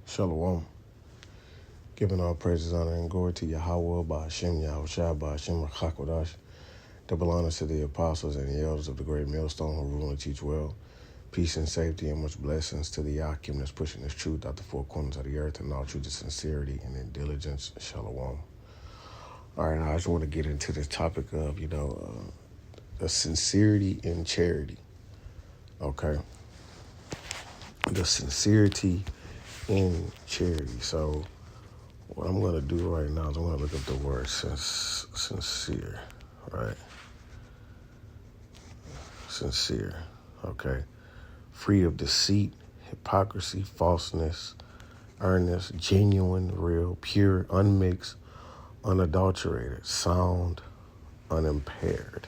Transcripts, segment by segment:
Shalom. Giving all praises, honor, and glory to Yahweh, Ba'ashem, Yahushua, Ba'ashem, Rakakwadash. Double honors to the apostles and the elders of the great millstone who rule and teach well. Peace and safety and much blessings to the Yakim that's pushing this truth out the four corners of the earth and all truth to sincerity and in diligence. Shalom. All right, now I just want to get into this topic of, the sincerity in charity. Okay. The sincerity in charity. So what I'm going to do right now is I'm going to look up the word sincere, right? Sincere, okay? Free of deceit, hypocrisy, falseness, earnest, genuine, real, pure, unmixed, unadulterated, sound, unimpaired.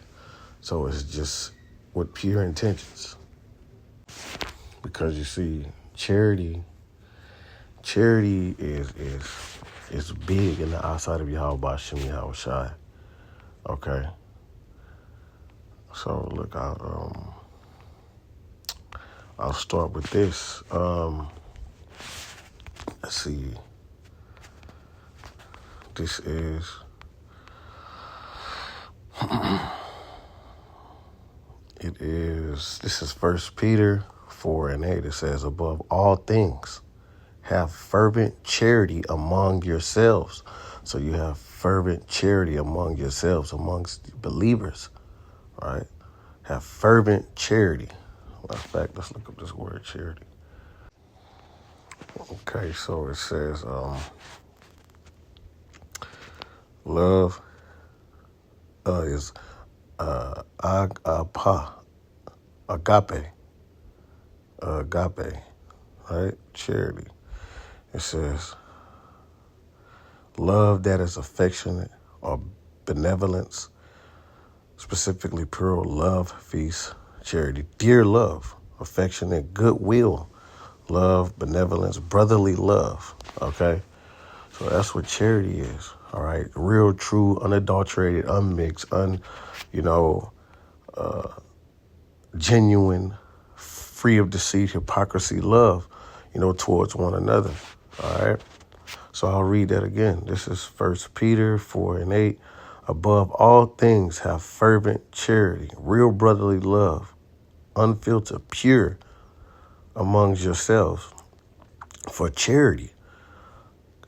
So it's just with pure intentions. Because you see, charity is big in the outside of Yahweh Ba'ashem Yahushua. Okay. So look, I'll start with this. Let's see. This is this is 1 Peter 4:8. It says, above all things, have fervent charity among yourselves. So you have fervent charity among yourselves, amongst believers, right? Have fervent charity. Matter of fact, let's look up this word charity. Okay, so it says love is agape, right? Charity. It says love that is affectionate or benevolence, specifically pure love, feast, charity, dear love, affectionate, goodwill, love, benevolence, brotherly love. Okay, so that's what charity is. All right, real, true, unadulterated, unmixed, genuine, free of deceit, hypocrisy, love, towards one another. All right. So I'll read that again. This is 1 Peter 4:8. Above all things, have fervent charity, real brotherly love, unfiltered, pure amongst yourselves. For charity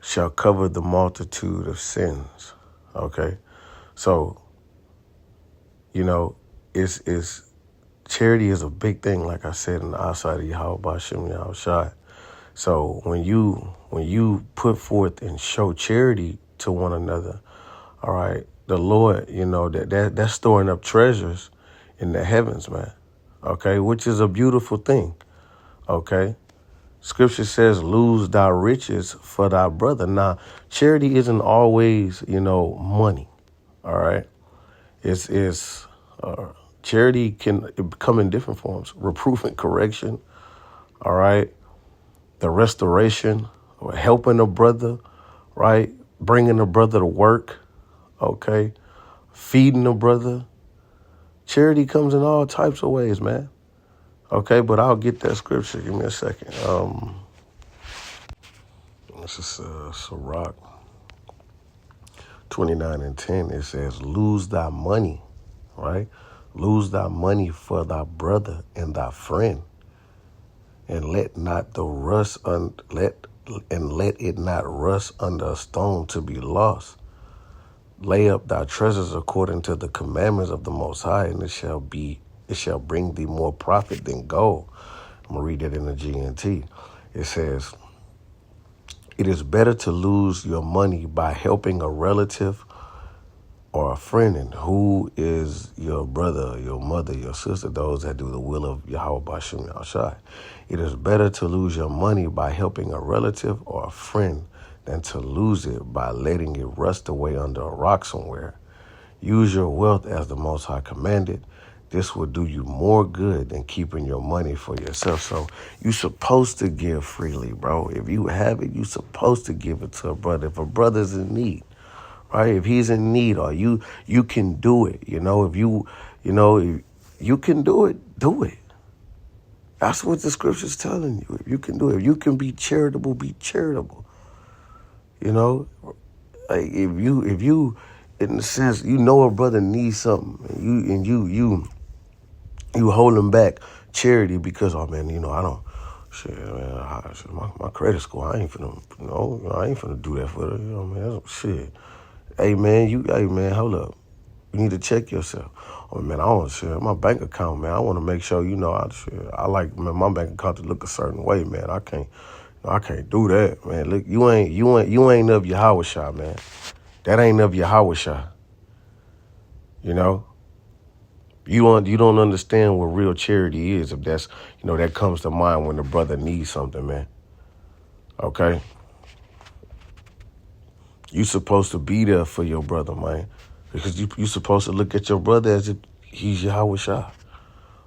shall cover the multitude of sins. Okay? So, it's charity is a big thing, like I said, in the outside of Yahweh Ba'ashem Yahushua. So when you put forth and show charity to one another, all right, the Lord, that's storing up treasures in the heavens, man. Okay, which is a beautiful thing. Okay. Scripture says, lose thy riches for thy brother. Now, charity isn't always, money. All right. Charity can come in different forms. Reproof and correction. All right. The restoration, or helping a brother, right? Bringing a brother to work, okay? Feeding a brother. Charity comes in all types of ways, man. Okay, but I'll get that scripture. Give me a second. This is Sirach 29:10. It says, lose thy money, right? Lose thy money for thy brother and thy friend. And let it not rust under a stone to be lost. Lay up thy treasures according to the commandments of the Most High, and it shall bring thee more profit than gold. I'm gonna read that in the GNT. It says, it is better to lose your money by helping a relative or a friend, and who is your brother, your mother, your sister, those that do the will of Yahweh Ba'ashem Yahushua. It is better to lose your money by helping a relative or a friend than to lose it by letting it rust away under a rock somewhere. Use your wealth as the Most High commanded. This will do you more good than keeping your money for yourself. So you're supposed to give freely, bro. If you have it, you're supposed to give it to a brother. If a brother's in need, right? If he's in need, or you can do it. If you can do it, do it. That's what the scripture's telling you. If you can do it, if you can be charitable, be charitable. You know, like if you, in the sense, you know a brother needs something, and you holding back charity because, oh man, I don't. Shit, man, my credit score, I ain't finna, I ain't finna do that for her. Man, shit. Hey man, hold up. You need to check yourself. Oh man, I want to share my bank account, man. I want to make sure I like, man, my bank account to look a certain way, man. I can't do that, man. Look, you ain't of Yahweh Shah, man. That ain't of Yahweh Shah. You know, you don't understand what real charity is if that's that comes to mind when the brother needs something, man. Okay, you supposed to be there for your brother, man, because you supposed to look at your brother as if he's Yahweh Shah.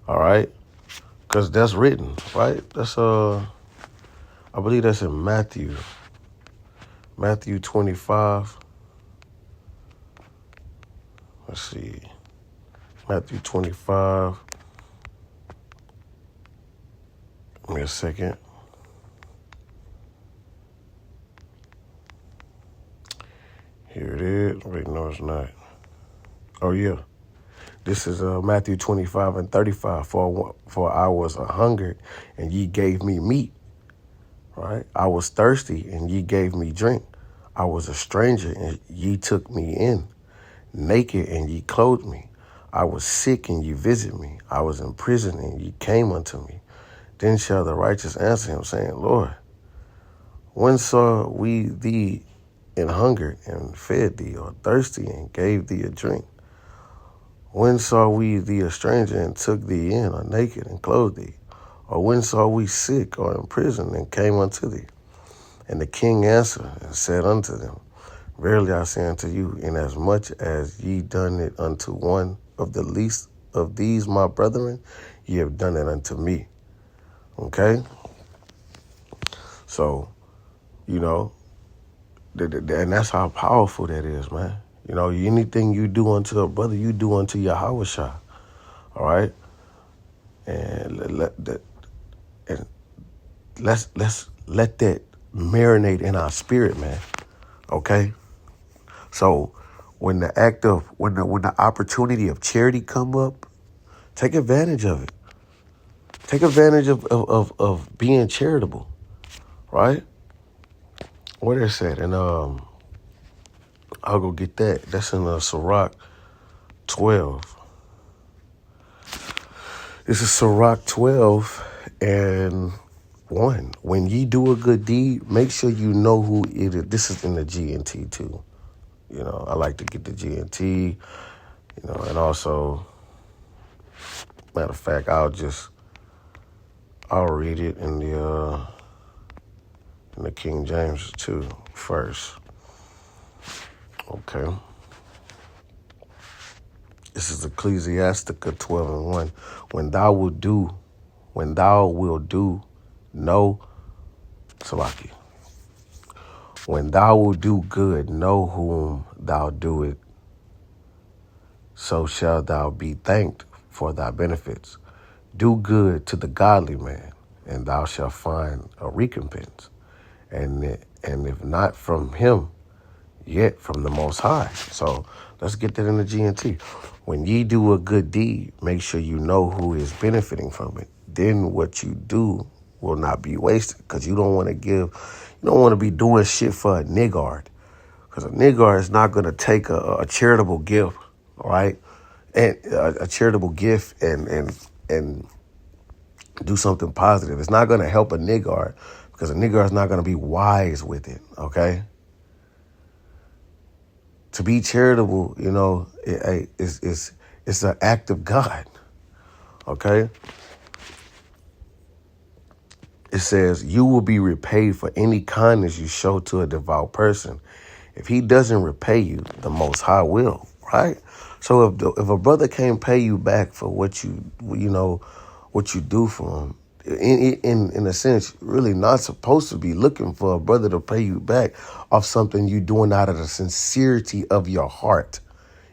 All right, because that's written, right? That's I believe that's in Matthew 25. Let's see, Matthew 25. Give me a second. Here it is. Wait, no, it's not. Oh, yeah. This is Matthew 25:35. For I was a hungered, and ye gave me meat. Right? I was thirsty, and ye gave me drink. I was a stranger, and ye took me in. Naked, and ye clothed me. I was sick, and ye visited me. I was in prison, and ye came unto me. Then shall the righteous answer him, saying, Lord, when saw we thee and hungered and fed thee, or thirsty and gave thee a drink? When saw we thee a stranger and took thee in, or naked and clothed thee? Or when saw we sick or in prison and came unto thee? And the king answered and said unto them, Verily I say unto you, inasmuch as ye done it unto one of the least of these my brethren, ye have done it unto me. Okay? So, and that's how powerful that is, man. Anything you do unto a brother, you do unto Yahweh Shah. All right? And let's let that marinate in our spirit, man. Okay? So when the opportunity of charity come up, take advantage of it. Take advantage of being charitable. Right? Where is that? And I'll go get that. That's in Sirach 12. This is Sirach 12 and 1. When ye do a good deed, make sure you know who it is. This is in the GNT too. I like to get the GNT, and also, matter of fact, I'll read it in the King James too first. Okay. This is Ecclesiastica 12 and 1. When thou wilt do Salaki. When thou wilt do good, know whom thou do it, so shalt thou be thanked for thy benefits. Do good to the godly man, and thou shalt find a recompense. And if not from him, yet from the Most High. So let's get that in the GNT. When ye do a good deed, make sure you know who is benefiting from it. Then what you do will not be wasted, because you don't want to be doing shit for a niggard, because a niggard is not going to take a charitable gift, right? And a charitable gift and do something positive. It's not going to help a niggard, because a niggard is not going to be wise with it, okay? To be charitable, it's an act of God, okay? It says, you will be repaid for any kindness you show to a devout person. If he doesn't repay you, the Most High will, right? So if a brother can't pay you back for what you do for him, in a sense, really not supposed to be looking for a brother to pay you back off something you're doing out of the sincerity of your heart.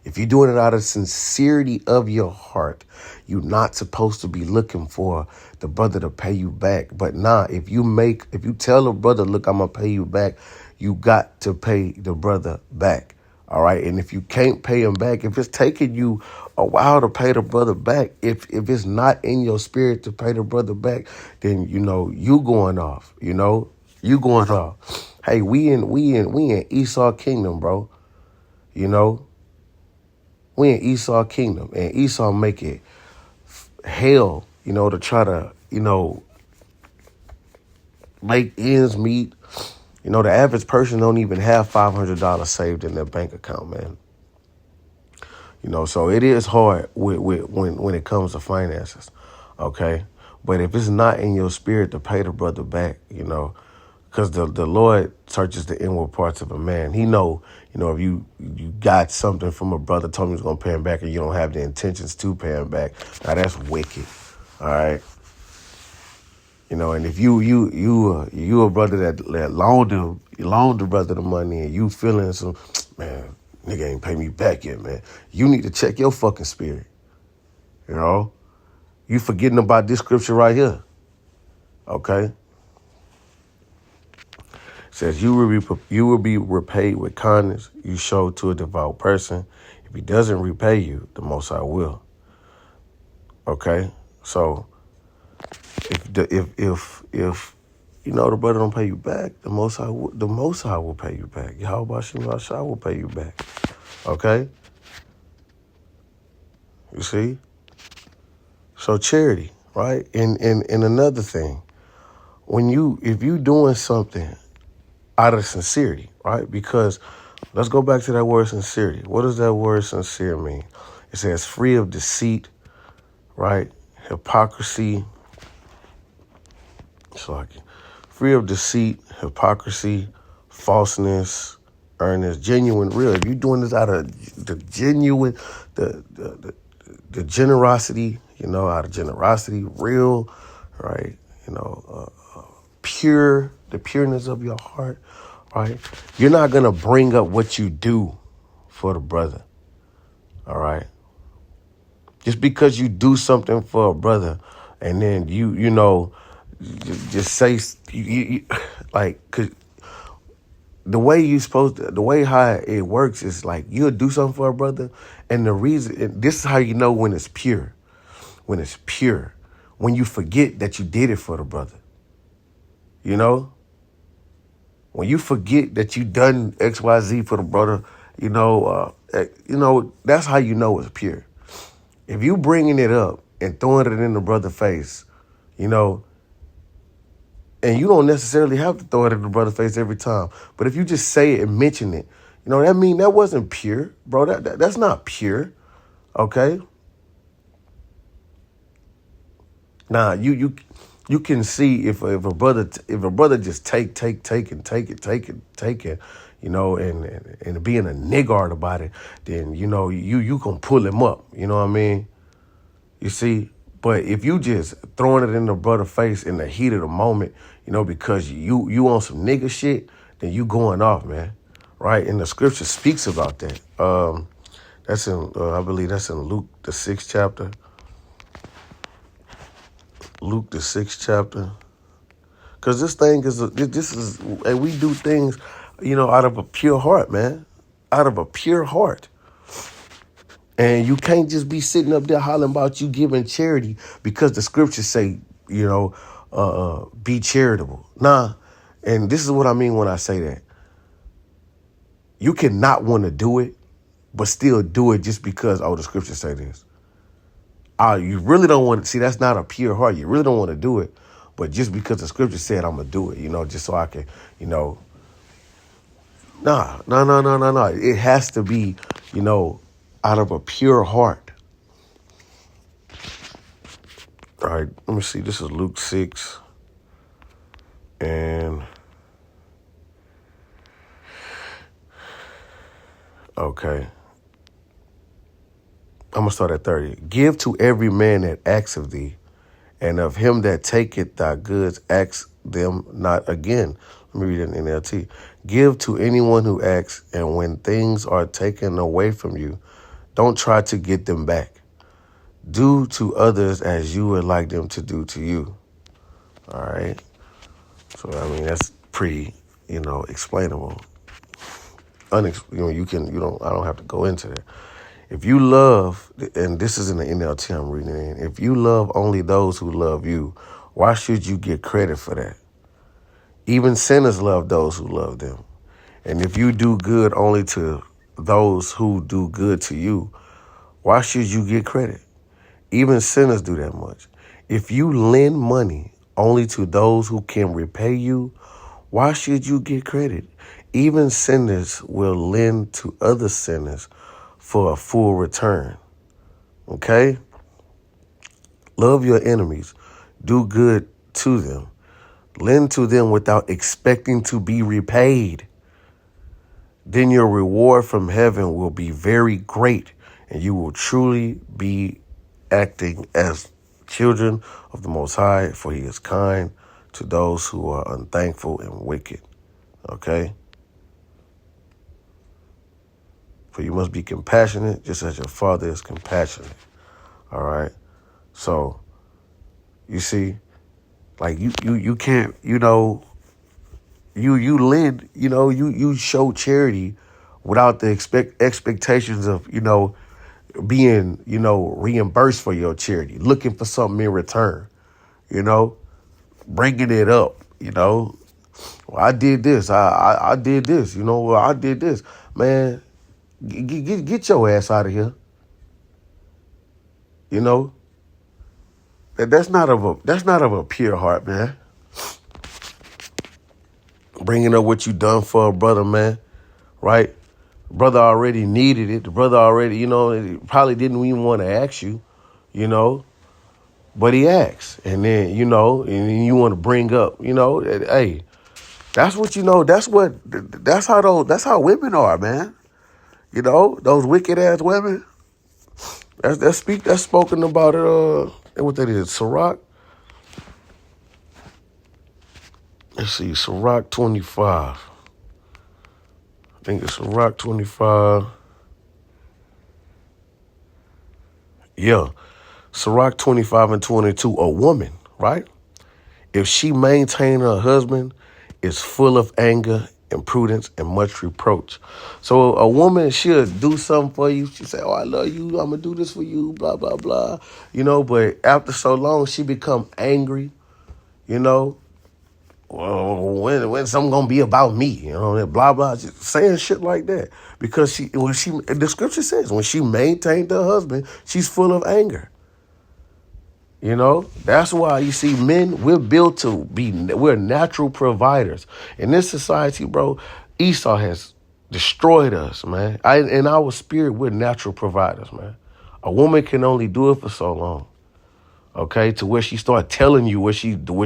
If you're doing it out of sincerity of your heart, you're not supposed to be looking for the brother to pay you back. But if you tell a brother, look, I'm going to pay you back, you got to pay the brother back. All right. And if you can't pay him back, if it's taking you a while to pay the brother back, if it's not in your spirit to pay the brother back, then, you going off, you going off. Hey, we in Esau kingdom, bro. We in Esau kingdom, and Esau make it hell, to try to, make ends meet. The average person don't even have $500 saved in their bank account, man. So it is hard when it comes to finances, okay? But if it's not in your spirit to pay the brother back, because the Lord searches the inward parts of a man. He know, if you got something from a brother, told him he was going to pay him back, and you don't have the intentions to pay him back, now that's wicked, all right? And if you a brother that loaned the brother the money, and you feeling some, man, nigga ain't pay me back yet, man. You need to check your fucking spirit. You forgetting about this scripture right here. Okay? It says you will be repaid with kindness you show to a devout person. If he doesn't repay you, the Most High will. Okay? So if the brother don't pay you back, the Most High will pay you back. Yahweh Shai will pay you back. Okay? You see? So charity, right? And another thing, if you doing something out of sincerity, right? Because let's go back to that word sincerity. What does that word sincere mean? It says free of deceit, right? Hypocrisy. It's like free of deceit, hypocrisy, falseness, earnest, genuine, real. If you're doing this out of the genuine, the generosity, out of generosity, real, right? Pure, the pureness of your heart, right? You're not going to bring up what you do for the brother, all right? Just because you do something for a brother and then just say, cause the way how it works is like you'll do something for a brother, and this is how you know when it's pure. When it's pure, when you forget that you did it for the brother, when you forget that you done XYZ for the brother, that's how you know it's pure. If you bringing it up and throwing it in the brother's face, and you don't necessarily have to throw it in the brother's face every time, but if you just say it and mention it, that mean that wasn't pure, bro. That's not pure, okay? Now you can see if a brother just take it, and being a niggard about it, then you gonna pull him up. You know what I mean? You see, but if you just throwing it in the brother's face in the heat of the moment, because you on some nigga shit, then you going off, man, right? And the scripture speaks about that. That's in I believe that's in Luke the 6th chapter. Luke the 6th chapter. Because this is, and we do things, out of a pure heart, man. Out of a pure heart. And you can't just be sitting up there hollering about you giving charity because the scriptures say, be charitable. Nah. And this is what I mean when I say that. You cannot want to do it, but still do it just because, the scriptures say this. You really don't want to see, that's not a pure heart. You really don't want to do it, but just because the scripture said I'm gonna do it, just so I can, No. It has to be, out of a pure heart. All right, let me see. This is Luke 6. And okay. I'm going to start at 30. Give to every man that asks of thee, and of him that taketh thy goods, ask them not again. Let me read it in NLT. Give to anyone who asks, and when things are taken away from you, Don't try to get them back. Do to others as you would like them to do to you. All right. So, I mean, that's pretty, explainable. I don't have to go into that. If you love, and this is in the NLT I'm reading it in, if you love only those who love you, why should you get credit for that? Even sinners love those who love them. And if you do good only to those who do good to you, why should you get credit? Even sinners do that much. If you lend money only to those who can repay you, why should you get credit? Even sinners will lend to other sinners for a full return. Okay? Love your enemies. Do good to them. Lend to them without expecting to be repaid. Then your reward from heaven will be very great, and you will truly be acting as children of the Most High, for he is kind to those who are unthankful and wicked. Okay? For you must be compassionate, just as your Father is compassionate. All right? So, you see, like you can't, you lend, you show charity without the expectations of, being, reimbursed for your charity, looking for something in return, bringing it up, well, I did this, I did this, well, I did this, man, get your ass out of here, that's not of a pure heart, man. Bringing up what you done for a brother, man, right? Brother already needed it. The brother already, probably didn't even want to ask you, but he asked. And then, and you want to bring up, hey, that's what, that's how women are, man. Those wicked ass women. That's spoken about, what that is, Sirach. Let's see, Sirach 25. I think it's Sirach 25. Yeah. Sirach 25 and 22. A woman, right? If she maintain her husband, is full of anger, imprudence, and much reproach. So a woman, she'll do something for you. She'll say, oh, I love you. I'm going to do this for you, blah, blah, blah. But after so long, she become angry, well, when something gonna be about me, blah blah, just saying shit like that. Because the scripture says when she maintained her husband, she's full of anger. That's why you see men, we're natural providers. In this society, bro, Esau has destroyed us, man. In our spirit, we're natural providers, man. A woman can only do it for so long. Okay, to where she start telling you what she do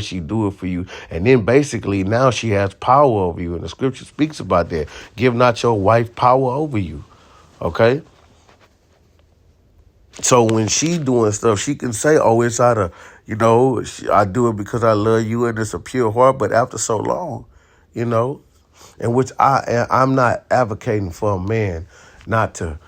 it for you. And then basically now she has power over you. And the scripture speaks about that. Give not your wife power over you. Okay? So when she doing stuff, she can say, oh, it's out of, I do it because I love you and it's a pure heart. But after so long, in which I'm not advocating for a man not to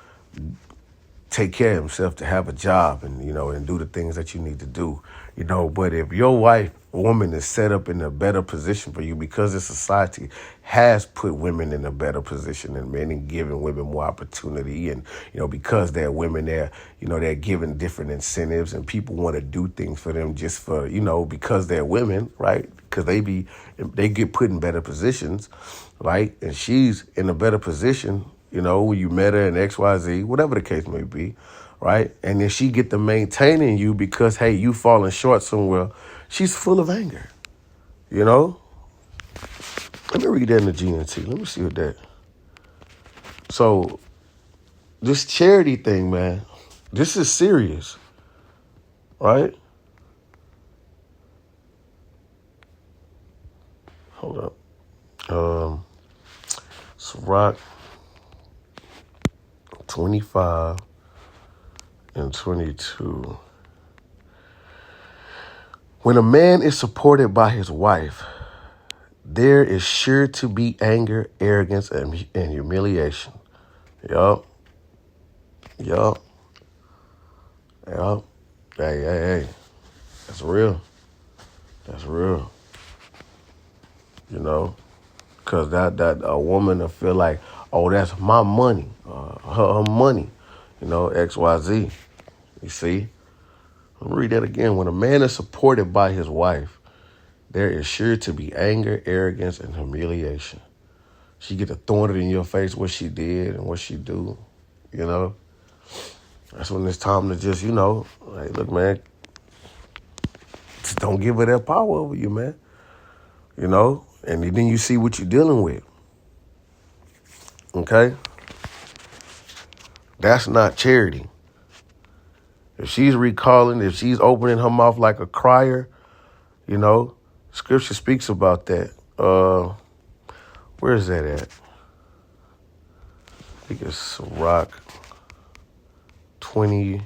take care of himself, to have a job and, and do the things that you need to do, but if your woman is set up in a better position for you because the society has put women in a better position than men and giving women more opportunity. And, because they're women, they're given different incentives and people want to do things for them just for, because they're women, right? Because they get put in better positions, right? And she's in a better position, when you met her in XYZ, whatever the case may be, right? And then she get to maintaining you because, hey, you falling short somewhere. She's full of anger, Let me read that in the GNT. Let me see what that. So this charity thing, man, this is serious, right? Hold up. Sirach 25 and 22. When a man is supported by his wife, there is sure to be anger, arrogance, and humiliation. Yup. Yup. Yup. Hey. That's real. That's real. You know? Because that a woman will feel like, oh, that's my money. Her money. You know, XYZ. You see? I'll read that again. When a man is supported by his wife, there is sure to be anger, arrogance, and humiliation. She get to throwing it in your face what she did and what she do. You know? That's when it's time to just, you know, like, look, man, just don't give her that power over you, man. You know? And then you see what you're dealing with. Okay? That's not charity. If she's recalling, if she's opening her mouth like a crier, you know, scripture speaks about that. Where is that at? I think it's Sirach 20.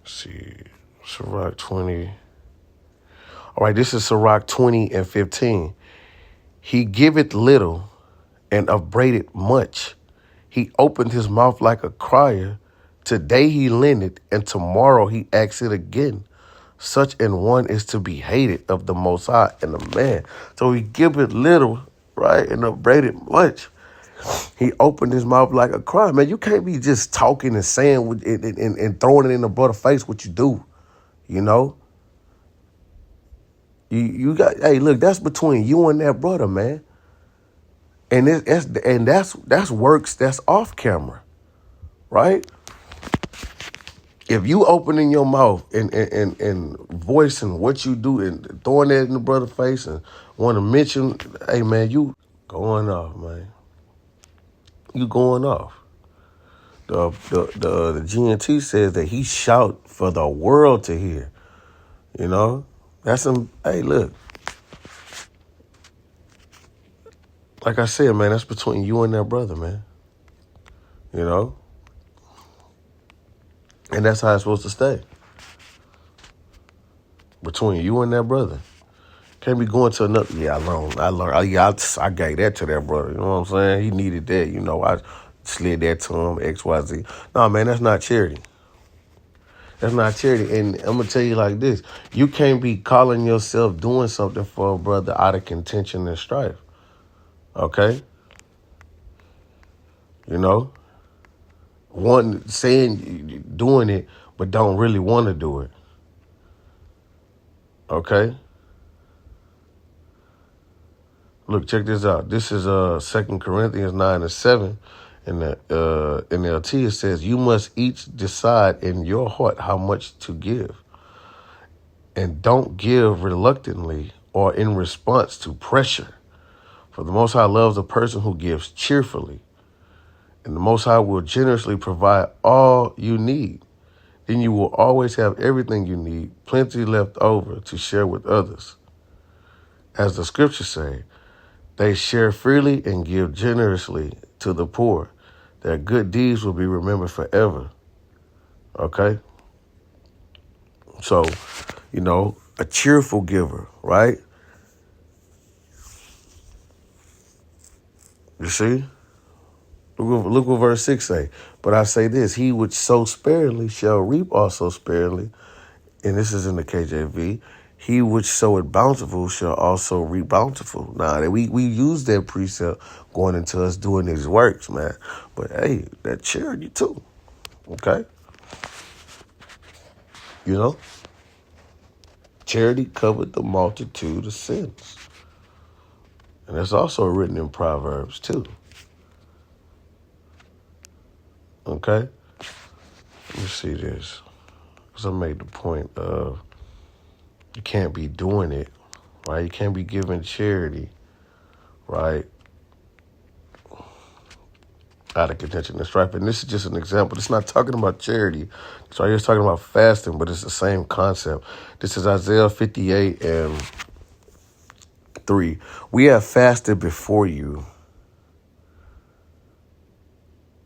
Let's see, Sirach 20. All right, this is Sirach 20 and 15. He giveth little and upbraideth much. He opened his mouth like a crier. Today he lendeth, and tomorrow he asks it again. Such an one is to be hated of the Most High and the man. So he giveth little, right, and upbraideth much. He opened his mouth like a crier. Man, you can't be just talking and saying and throwing it in the brother's face what you do, you know? You got, hey, look, that's between you and that brother, man. And that's works that's off camera, right? If you opening your mouth and voicing what you do and throwing that in the brother's face and want to mention, hey man, you going off, man. You going off. The GNT says that he shout for the world to hear. You know, that's some. Hey, look. Like I said, man, that's between you and that brother, man. You know? And that's how it's supposed to stay. Between you and that brother. Can't be going to another. Yeah, I learned. I gave that to that brother. You know what I'm saying? He needed that. You know, I slid that to him, XYZ. No, man, that's not charity. That's not charity. And I'm going to tell you like this. You can't be calling yourself doing something for a brother out of contention and strife. Okay? You know? One saying doing it, but don't really want to do it. Okay? Look, check this out. This is 2 Corinthians 9 and 7. In the NLT, it says, you must each decide in your heart how much to give. And don't give reluctantly or in response to pressure. For the Most High loves a person who gives cheerfully. And the Most High will generously provide all you need. Then you will always have everything you need, plenty left over to share with others. As the scriptures say, they share freely and give generously to the poor. Their good deeds will be remembered forever. Okay? So, you know, a cheerful giver, right? You see? Look what verse 6 say. But I say this, he which sow sparingly shall reap also sparingly. And this is in the KJV. He which soweth bountiful shall also reap bountiful. Now, we use that precept going into us doing these works, man. But, hey, that charity too, okay? You know? Charity covered the multitude of sins. And that's also written in Proverbs too. Okay? Let me see this. Because I made the point of you can't be doing it, right? You can't be giving charity, right? Out of contention and strife. And this is just an example. It's not talking about charity. So it's talking about fasting, but it's the same concept. This is Isaiah 58 and 3. We have fasted before you.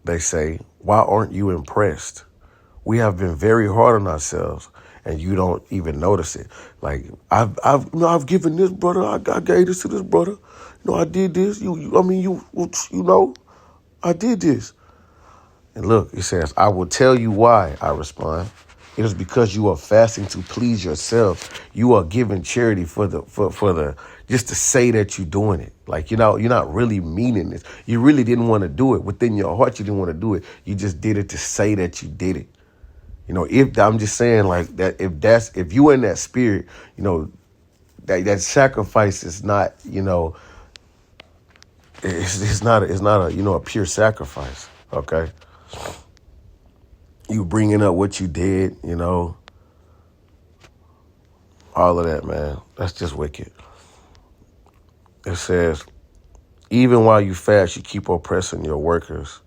They say, why aren't you impressed? We have been very hard on ourselves, and you don't even notice it. Like I've given this brother, I gave this to this brother. I did this. I did this. And look, it says, I will tell you why, I respond. It is because you are fasting to please yourself. You are giving charity for the just to say that you're doing it. Like, you're not really meaning this. You really didn't want to do it. Within your heart, you didn't want to do it. You just did it to say that you did it. If I'm just saying like that, if you in that spirit, that sacrifice is not, it's not a a pure sacrifice. Okay. You bringing up what you did, all of that, man. That's just wicked. It says, even while you fast, you keep oppressing your workers.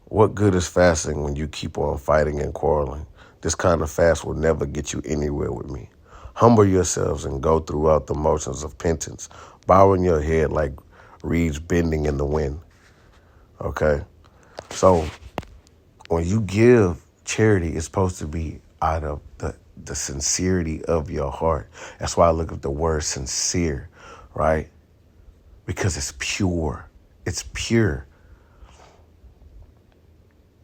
What good is fasting when you keep on fighting and quarreling? This kind of fast will never get you anywhere with me. Humble yourselves and go throughout the motions of penance, bowing your head like reeds bending in the wind. Okay? So when you give charity, it's supposed to be out of the sincerity of your heart. That's why I look at the word sincere, right? Because it's pure. It's pure.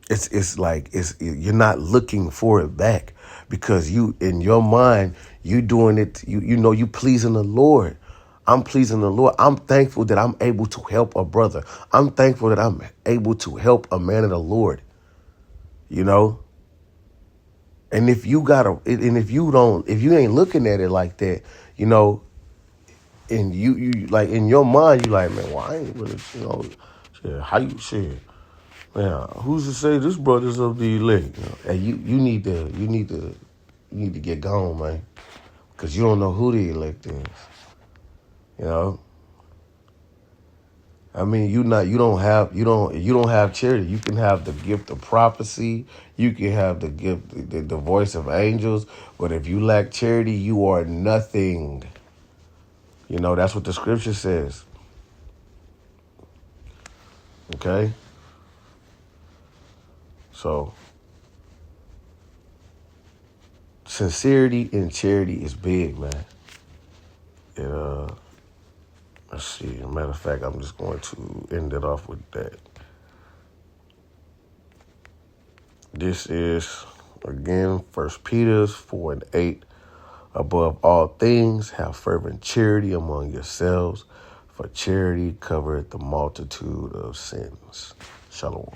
It's like you're not looking for it back, because you, in your mind, you doing it. You pleasing the Lord. I'm pleasing the Lord. I'm thankful that I'm able to help a brother. I'm thankful that I'm able to help a man of the Lord. And if you ain't looking at it like that, and you like in your mind, you like, man, well, I ain't really, shit, how you shit. Man, who's to say this brother's of the elect? And you need to get gone, man, because you don't know who the elect is. I mean, you don't have charity. You can have the gift of prophecy. You can have the gift, the voice of angels. But if you lack charity, you are nothing. That's what the scripture says. Okay. So, sincerity in charity is big, man. Let's see. As a matter of fact, I'm just going to end it off with that. This is, again, 1 Peter 4:8. Above all things, have fervent charity among yourselves, for charity covereth the multitude of sins. Shalom.